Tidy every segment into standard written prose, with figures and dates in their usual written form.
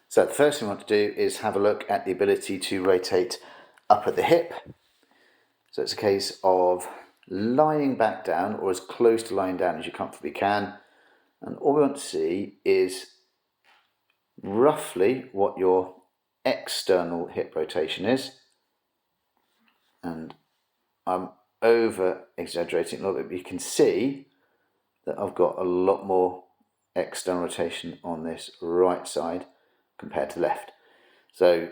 So the first thing we want to do is have a look at the ability to rotate up at the hip. So it's a case of lying back down, or as close to lying down as you comfortably can, and all we want to see is roughly what your external hip rotation is. And I'm over exaggerating a little bit, but you can see that I've got a lot more external rotation on this right side compared to left. So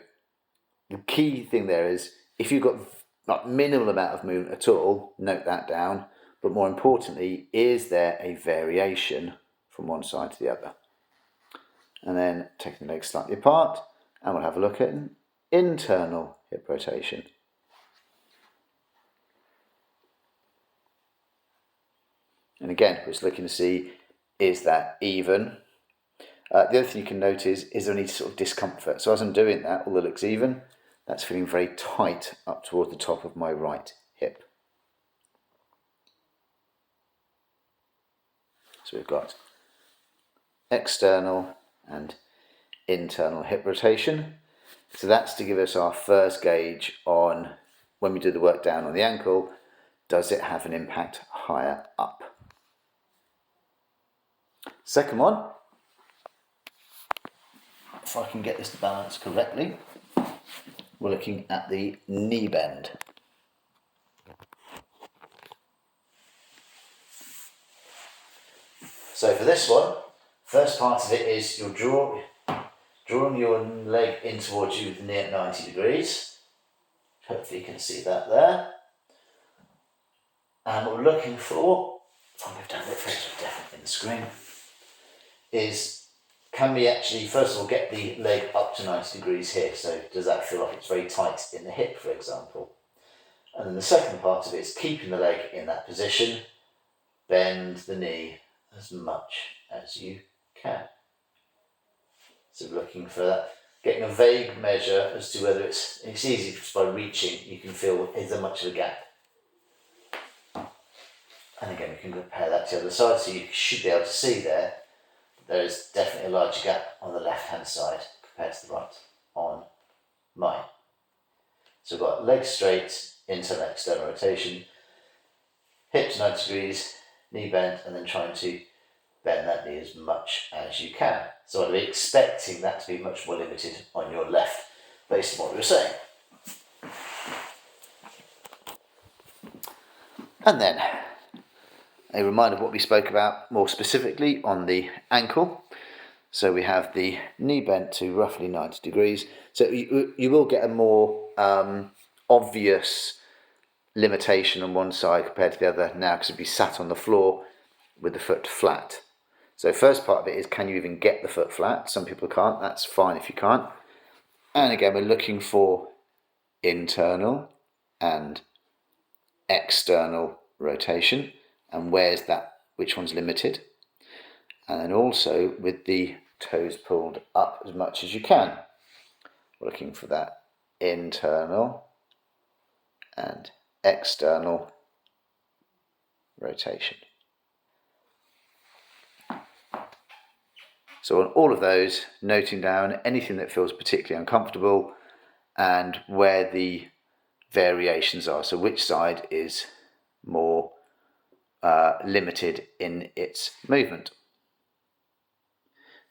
the key thing there is, if you've got like minimal amount of movement at all, note that down. But more importantly, is there a variation from one side to the other? And then taking the legs slightly apart, and we'll have a look at an internal hip rotation. And again, we're just looking to see, is that even? The other thing you can notice is there any sort of discomfort. So as I'm doing that, although it looks even, that's feeling very tight up toward the top of my right hip. So we've got external and internal hip rotation. So that's to give us our first gauge on, when we do the work down on the ankle, does it have an impact higher up? Second one, if I can get this to balance correctly, we're looking at the knee bend. So for this one, first part of it is you're drawing your leg in towards you with the knee at 90 degrees. Hopefully you can see that there. And what we're looking for, if I move down a bit further, definitely in the screen, is can we actually, first of all, get the leg up to 90 degrees here? So does that feel like it's very tight in the hip, for example? And then the second part of it is keeping the leg in that position, bend the knee as much as you can. So looking for that, getting a vague measure as to whether it's easy, just by reaching, you can feel, is there much of a gap? And again, we can compare that to the other side, so you should be able to see there is definitely a larger gap on the left hand side compared to the right on mine. So we've got legs straight, internal external rotation, hips 90 degrees, knee bent, and then trying to bend that knee as much as you can. So I'd be expecting that to be much more limited on your left, based on what we were saying. And then a reminder of what we spoke about more specifically on the ankle. So we have the knee bent to roughly 90 degrees. So you will get a more obvious limitation on one side compared to the other now, because it'd be sat on the floor with the foot flat. So first part of it is, can you even get the foot flat? Some people can't, that's fine if you can't. And again, we're looking for internal and external rotation, and where's that, which one's limited. And then also with the toes pulled up as much as you can. We're looking for that internal and external rotation. So on all of those, noting down anything that feels particularly uncomfortable and where the variations are. So which side is more limited in its movement.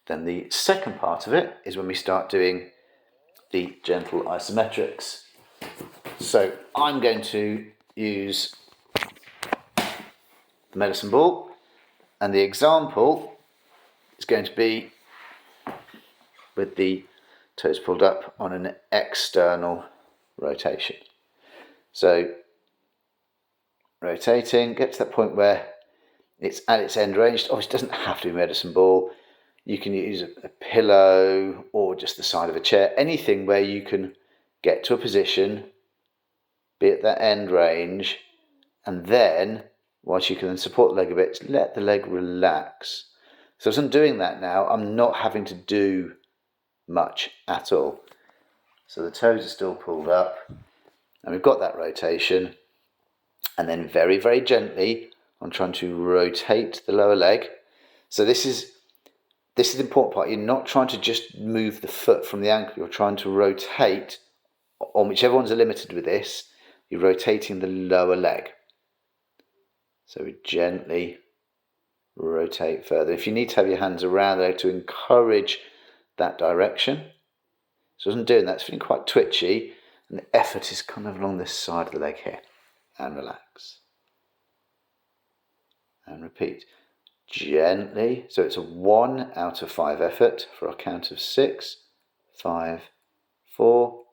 Then the second part of it is when we start doing the gentle isometrics. So I'm going to use the medicine ball, and the example is going to be with the toes pulled up on an external rotation. So rotating, get to that point where it's at its end range. Obviously, it doesn't have to be medicine ball. You can use a pillow or just the side of a chair, anything where you can get to a position, be at that end range, and then, once you can then support the leg a bit, let the leg relax. So as I'm doing that now, I'm not having to do much at all. So the toes are still pulled up, and we've got that rotation. And then very, very gently, I'm trying to rotate the lower leg. So this is this is the important part. You're not trying to just move the foot from the ankle. You're trying to rotate, on whichever ones are limited with this, you're rotating the lower leg. So we gently rotate further. If you need to have your hands around the leg to encourage that direction. So as I'm doing that, it's feeling quite twitchy, and the effort is kind of along this side of the leg here. And relax. And repeat. Gently. So it's a 1 out of 5 effort for a count of 6, 5, 4,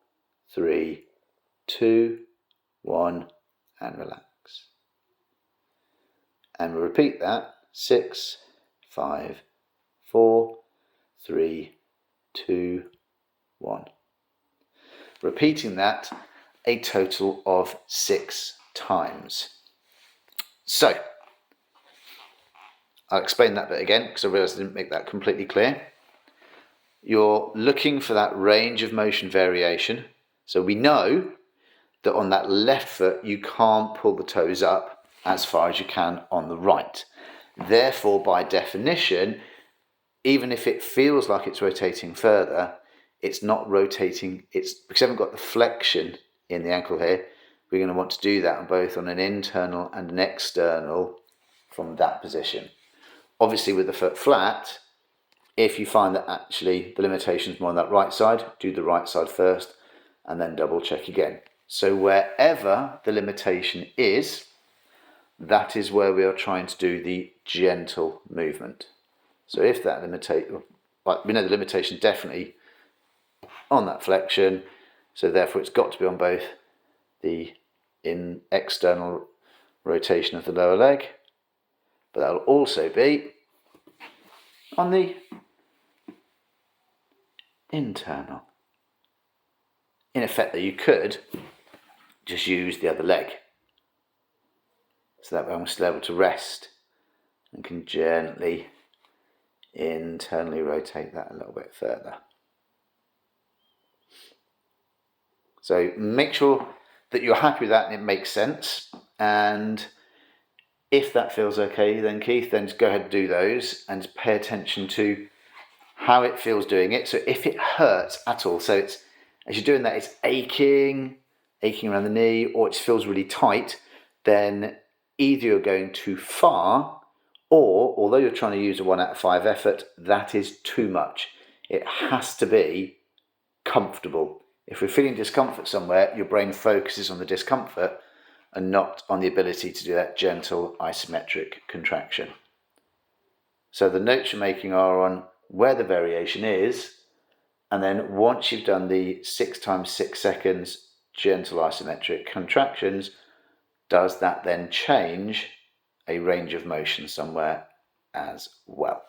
3, 2, 1, and relax. And we'll repeat that. 6, 5, 4, 3, 2, 1. Repeating that a total of 6 times. So, I'll explain that bit again because I realised I didn't make that completely clear. You're looking for that range of motion variation. So we know that on that left foot you can't pull the toes up as far as you can on the right. Therefore, by definition, even if it feels like it's rotating further, it's not rotating. It's because I haven't got the flexion in the ankle here. We're going to want to do that on both on an internal and an external from that position. Obviously, with the foot flat, if you find that actually the limitation is more on that right side, do the right side first and then double check again. So wherever the limitation is, that is where we are trying to do the gentle movement. So if that limitation, we know the limitation is definitely on that flexion, so therefore it's got to be on both the external rotation of the lower leg, but that will also be on the internal. In effect, that you could just use the other leg. So that way I'm still able to rest and can gently internally rotate that a little bit further. So make sure that you're happy with that and it makes sense. And if that feels okay, then Keith, then just go ahead and do those and pay attention to how it feels doing it. So if it hurts at all, so it's as you're doing that, it's aching around the knee, or it feels really tight, then either you're going too far, or although you're trying to use a 1 out of 5 effort, that is too much. It has to be comfortable. If we're feeling discomfort somewhere, your brain focuses on the discomfort and not on the ability to do that gentle isometric contraction. So the notes you're making are on where the variation is, and then once you've done the 6 times 6 seconds gentle isometric contractions, does that then change a range of motion somewhere as well?